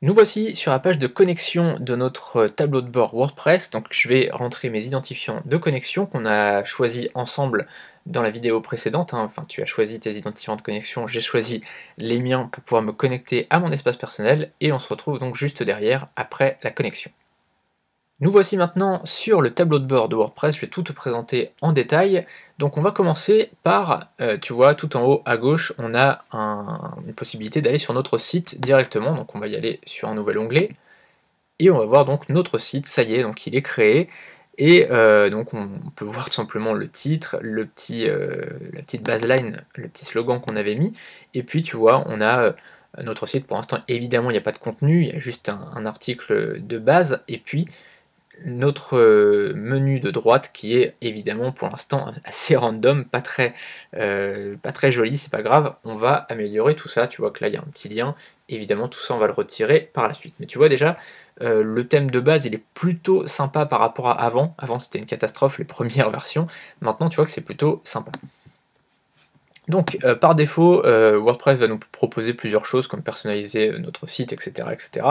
Nous voici sur la page de connexion de notre tableau de bord WordPress. Donc je vais rentrer mes identifiants de connexion qu'on a choisi ensemble dans la vidéo précédente, hein. Enfin, tu as choisi tes identifiants de connexion, j'ai choisi les miens pour pouvoir me connecter à mon espace personnel, et on se retrouve donc juste derrière après la connexion. Nous voici maintenant sur le tableau de bord de WordPress, je vais tout te présenter en détail. Donc on va commencer par, tu vois, tout en haut à gauche, on a une possibilité d'aller sur notre site directement. Donc on va y aller sur un nouvel onglet, et on va voir donc notre site. Ça y est, donc il est créé, et donc on peut voir tout simplement le titre, la petite baseline, le petit slogan qu'on avait mis, et puis tu vois, on a notre site. Pour l'instant, évidemment, il n'y a pas de contenu, il y a juste un article de base, et puis notre menu de droite qui est évidemment pour l'instant assez random, pas très joli, c'est pas grave, on va améliorer tout ça. Tu vois que là il y a un petit lien, évidemment tout ça on va le retirer par la suite. Mais tu vois déjà, le thème de base il est plutôt sympa par rapport à avant c'était une catastrophe les premières versions, maintenant tu vois que c'est plutôt sympa. Donc par défaut, WordPress va nous proposer plusieurs choses comme personnaliser notre site, etc., etc.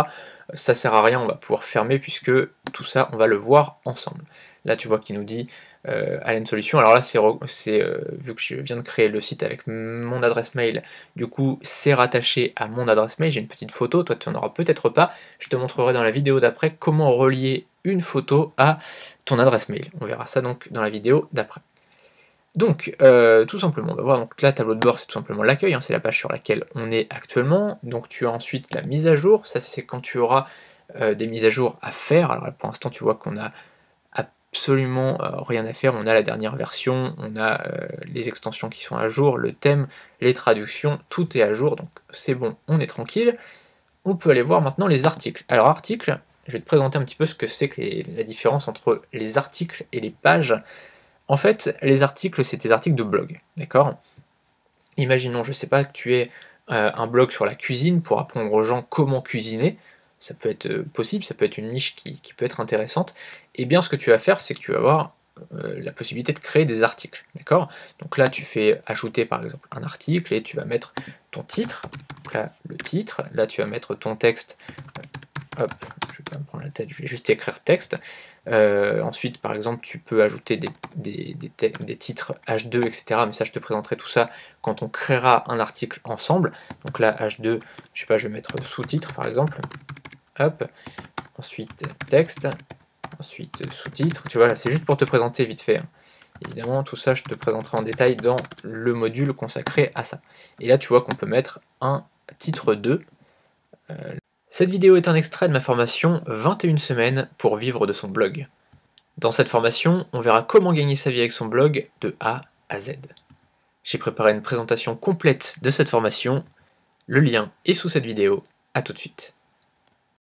Ça sert à rien, on va pouvoir fermer puisque tout ça on va le voir ensemble. Là tu vois qu'il nous dit Allen Solutions. Alors là vu que je viens de créer le site avec mon adresse mail, du coup c'est rattaché à mon adresse mail, j'ai une petite photo, toi tu n'en auras peut-être pas, je te montrerai dans la vidéo d'après comment relier une photo à ton adresse mail. On verra ça donc dans la vidéo d'après. Donc, tout simplement, on va voir, donc là, tableau de bord, c'est tout simplement l'accueil, hein, c'est la page sur laquelle on est actuellement. Donc tu as ensuite la mise à jour, ça c'est quand tu auras des mises à jour à faire. Alors là, pour l'instant, tu vois qu'on a absolument rien à faire, on a la dernière version, on a les extensions qui sont à jour, le thème, les traductions, tout est à jour, donc c'est bon, on est tranquille. On peut aller voir maintenant les articles. Alors articles, je vais te présenter un petit peu ce que c'est que la différence entre les articles et les pages. En fait, les articles, c'est tes articles de blog, d'accord? Imaginons, je sais pas, que tu aies un blog sur la cuisine pour apprendre aux gens comment cuisiner, ça peut être possible, ça peut être une niche qui peut être intéressante. Et bien ce que tu vas faire, c'est que tu vas avoir la possibilité de créer des articles, d'accord? Donc là, tu fais ajouter par exemple un article, et tu vas mettre ton titre, donc là, le titre, là tu vas mettre ton texte. Hop, je vais pas me prendre la tête, je vais juste écrire texte. Ensuite, par exemple, tu peux ajouter des titres H2, etc. Mais ça, je te présenterai tout ça quand on créera un article ensemble. Donc là, H2, je sais pas, je vais mettre sous-titre, par exemple. Hop, ensuite texte, ensuite sous-titre. Tu vois, là, c'est juste pour te présenter vite fait, hein. Évidemment, tout ça, je te présenterai en détail dans le module consacré à ça. Et là, tu vois qu'on peut mettre un titre 2. Cette vidéo est un extrait de ma formation 21 semaines pour vivre de son blog. Dans cette formation, on verra comment gagner sa vie avec son blog de A à Z. J'ai préparé une présentation complète de cette formation, le lien est sous cette vidéo, à tout de suite.